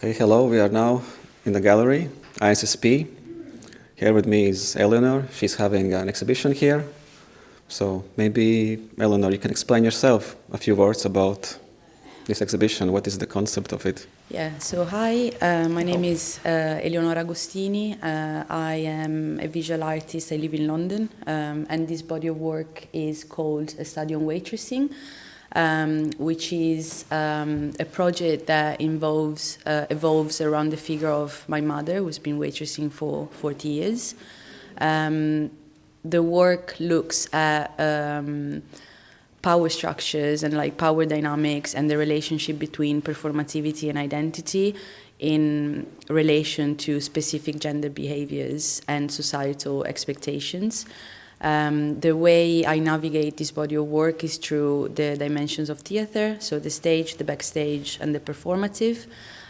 Okay, hello, we are now in the gallery, ISSP. Here with me is Eleonora. She's having an exhibition here. So maybe, Eleonora, you can explain yourself a few words about this exhibition. What is the concept of it? Yeah, so hi, my name is Eleonora Agostini. I am a visual artist. I live in London, and this body of work is called A Study on Waitressing, which is a project that evolves around the figure of my mother, who's been waitressing for 40 years. The work looks at power structures and like power dynamics and the relationship between performativity and identity in relation to specific gender behaviors and societal expectations. The way I navigate this body of work is through the dimensions of theater, so the stage, the backstage, and the performative.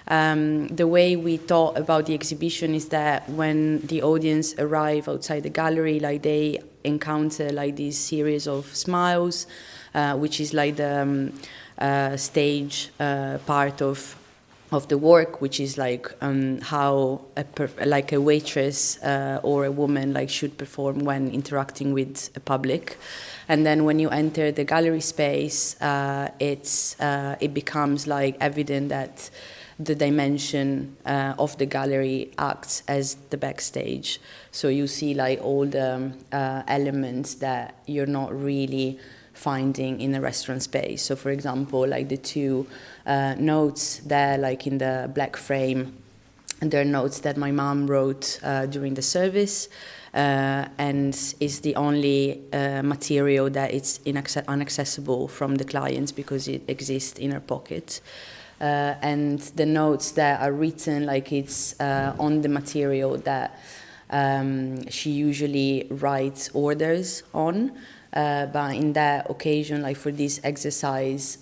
The way we thought about the exhibition is that when the audience arrive outside the gallery, like they encounter like this series of smiles, which is like the stage part of the work, which is like how a waitress or a woman like should perform when interacting with a public. And then when you enter the gallery space, it becomes like evident that the dimension of the gallery acts as the backstage. So you see like all the elements that you're not really finding in a restaurant space. So for example, like the two notes there, like in the black frame, and they're notes that my mom wrote during the service, and is the only material that is inaccessible from the clients because it exists in her pocket. And the notes that are written, like it's on the material that she usually writes orders on. But in that occasion, like for this exercise,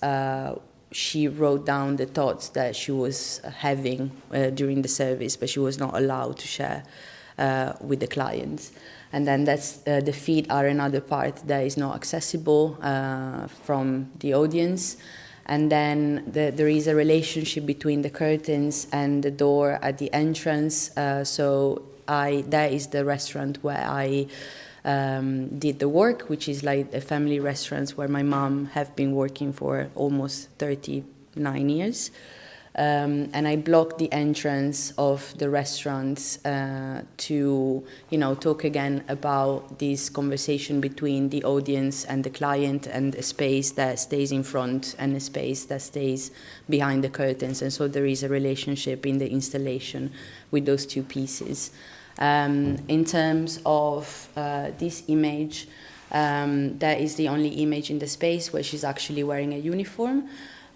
she wrote down the thoughts that she was having during the service, but she was not allowed to share with the clients. And then that's the feet are another part that is not accessible from the audience. And then there is a relationship between the curtains and the door at the entrance. So that is the restaurant where I did the work, which is like a family restaurant where my mom have been working for almost 39 years. And I blocked the entrance of the restaurant to, talk again about this conversation between the audience and the client, and a space that stays in front and a space that stays behind the curtains. And so there is a relationship in the installation with those two pieces. In terms of this image, that is the only image in the space where she's actually wearing a uniform.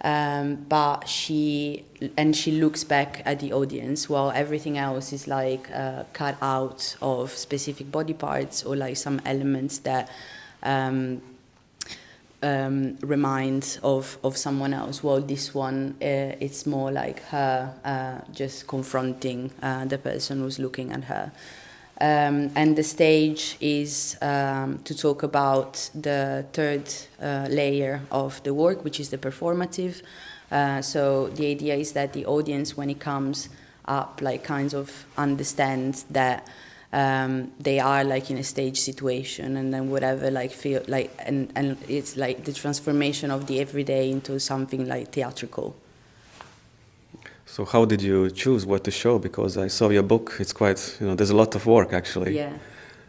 But she looks back at the audience, while everything else is like cut out of specific body parts or like some elements that remind of someone else. While this one, it's more like her just confronting the person who's looking at her. And the stage is to talk about the third layer of the work, which is the performative. So the idea is that the audience, when it comes up, like kinds of understand that they are like in a stage situation, and then whatever like feel like, and it's like the transformation of the everyday into something like theatrical. So how did you choose what to show? Because I saw your book, it's quite, there's a lot of work actually. Yeah.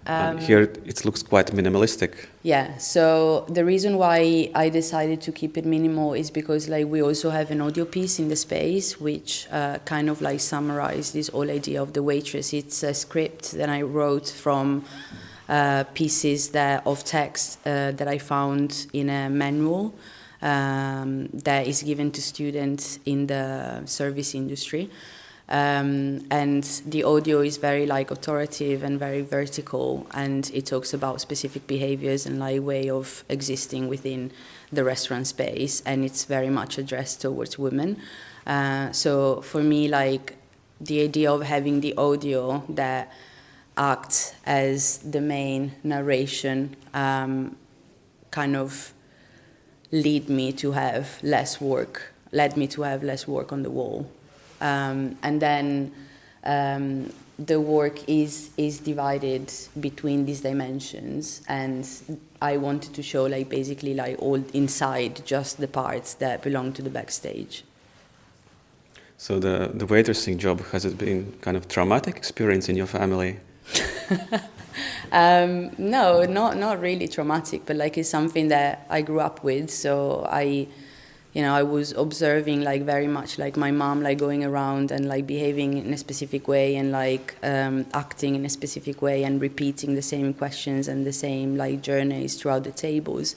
And here it looks quite minimalistic. Yeah, so the reason why I decided to keep it minimal is because like we also have an audio piece in the space which kind of like summarizes this whole idea of the waitress. It's a script that I wrote from pieces of text that I found in a manual that is given to students in the service industry. And the audio is very like authoritative and very vertical, and it talks about specific behaviors and like way of existing within the restaurant space, and it's very much addressed towards women. So for me, like the idea of having the audio that acts as the main narration kind of led me to have less work on the wall. And then the work is divided between these dimensions, and I wanted to show like basically like all inside just the parts that belong to the backstage. So the waitressing job, has it been kind of traumatic experience in your family? No, not really traumatic, but like it's something that I grew up with. So I was observing like very much like my mom like going around and like behaving in a specific way and like acting in a specific way and repeating the same questions and the same like journeys throughout the tables.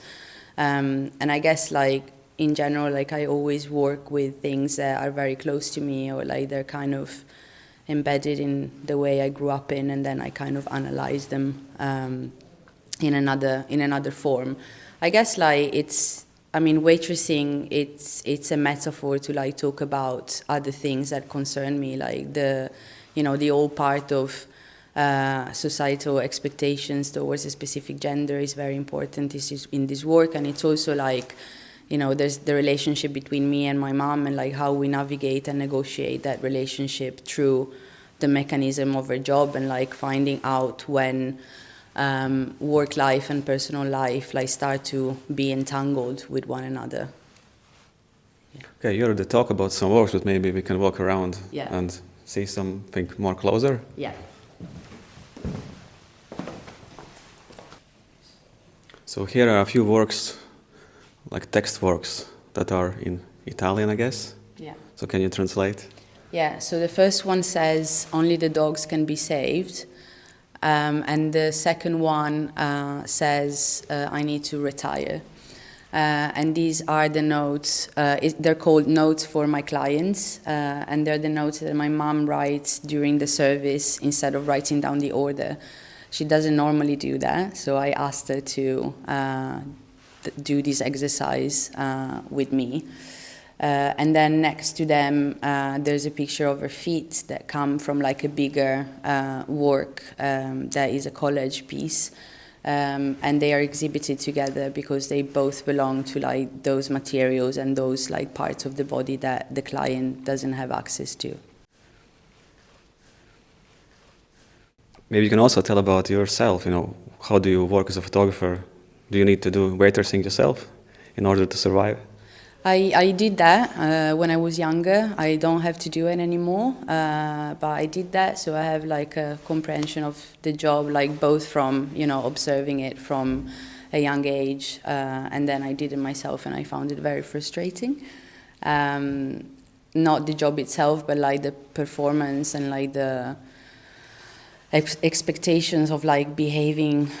And I guess like in general, like I always work with things that are very close to me, or like they're kind of embedded in the way I grew up in, and then I kind of analyze them in another form. I guess like waitressing, it's a metaphor to like talk about other things that concern me, like the old part of societal expectations towards a specific gender is very important in this work, and it's also like, there's the relationship between me and my mom and like how we navigate and negotiate that relationship through the mechanism of her job, and like finding out when work life and personal life like start to be entangled with one another. Yeah. Okay, you already talk about some works, but maybe we can walk around and see something more closer. Yeah. So here are a few works, like text works, that are in Italian, I guess. Yeah. So can you translate? Yeah, so the first one says, "Only the dogs can be saved." And the second one says, "I need to retire." And these are the notes, they're called notes for my clients, and they're the notes that my mom writes during the service instead of writing down the order. She doesn't normally do that, so I asked her to do this exercise with me. And then next to them, there's a picture of her feet that come from like a bigger work that is a collage piece. And they are exhibited together because they both belong to like those materials and those like parts of the body that the client doesn't have access to. Maybe you can also tell about yourself, how do you work as a photographer? Do you need to do waitressing yourself in order to survive? I did that when I was younger. I don't have to do it anymore, but I did that, so I have like a comprehension of the job, like both from observing it from a young age, and then I did it myself, and I found it very frustrating. Not the job itself, but like the performance and like the expectations of like behaving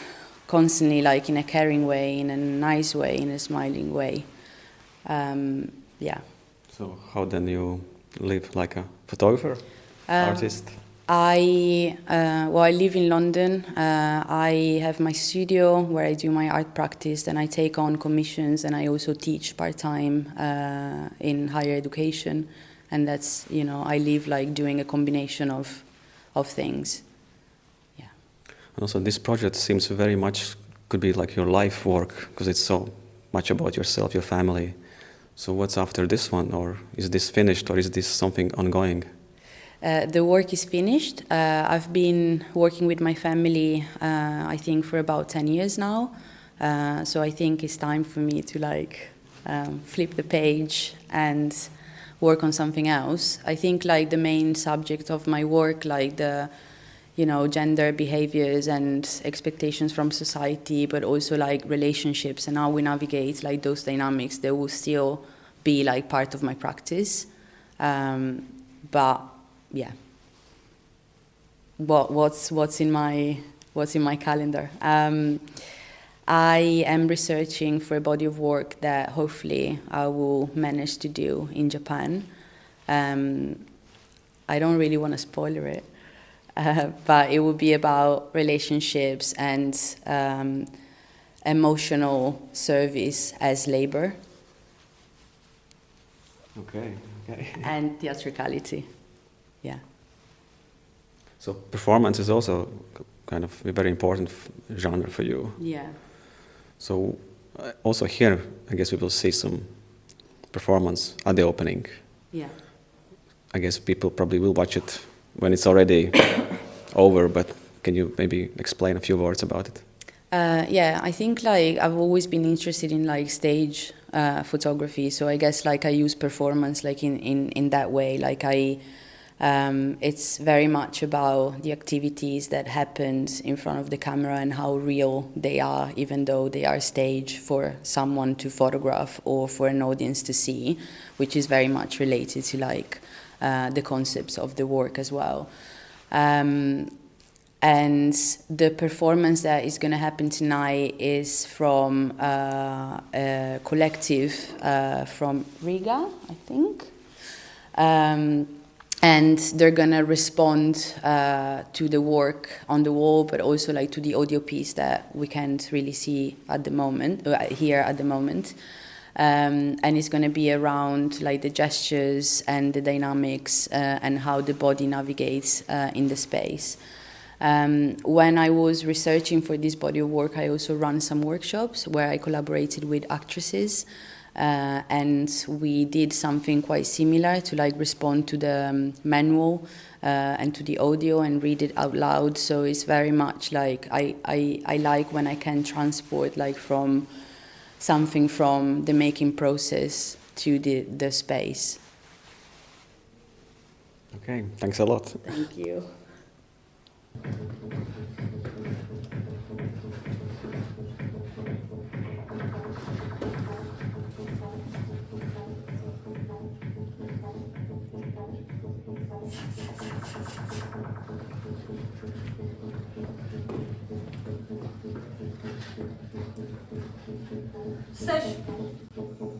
constantly, like in a caring way, in a nice way, in a smiling way. Yeah. So how then you live like a photographer, artist? I live in London. I have my studio where I do my art practice, and I take on commissions, and I also teach part-time in higher education. And that's, I live like doing a combination of things. Yeah. And also this project seems very much could be like your life work, because it's so much about yourself, your family. So what's after this one, or is this finished, or is this something ongoing? The work is finished. I've been working with my family, I think, for about 10 years now. So I think it's time for me to like flip the page and work on something else. I think like the main subject of my work, like the gender behaviors and expectations from society, but also like relationships and how we navigate like those dynamics, they will still be like part of my practice. But yeah, what's in my calendar? I am researching for a body of work that hopefully I will manage to do in Japan. I don't really want to spoiler it. But it will be about relationships and emotional service as labor. Okay. And theatricality, yeah. So performance is also kind of a very important genre for you. Yeah. So also here, I guess we will see some performance at the opening. Yeah. I guess people probably will watch it when it's already over, but can you maybe explain a few words about it? Yeah, I think like I've always been interested in like stage photography, so I guess like I use performance like in that way. Like it's very much about the activities that happened in front of the camera and how real they are, even though they are staged for someone to photograph or for an audience to see, which is very much related to like the concepts of the work as well. And the performance that is going to happen tonight is from a collective from Riga, I think. And they're going to respond to the work on the wall, but also like to the audio piece that we can't really see at the moment, here at the moment. And it's going to be around like the gestures and the dynamics and how the body navigates in the space. When I was researching for this body of work, I also ran some workshops where I collaborated with actresses, and we did something quite similar to like respond to the manual and to the audio and read it out loud. So it's very much like I like when I can transport like from something from the making process to the space. Okay, thanks a lot. Thank you. Session.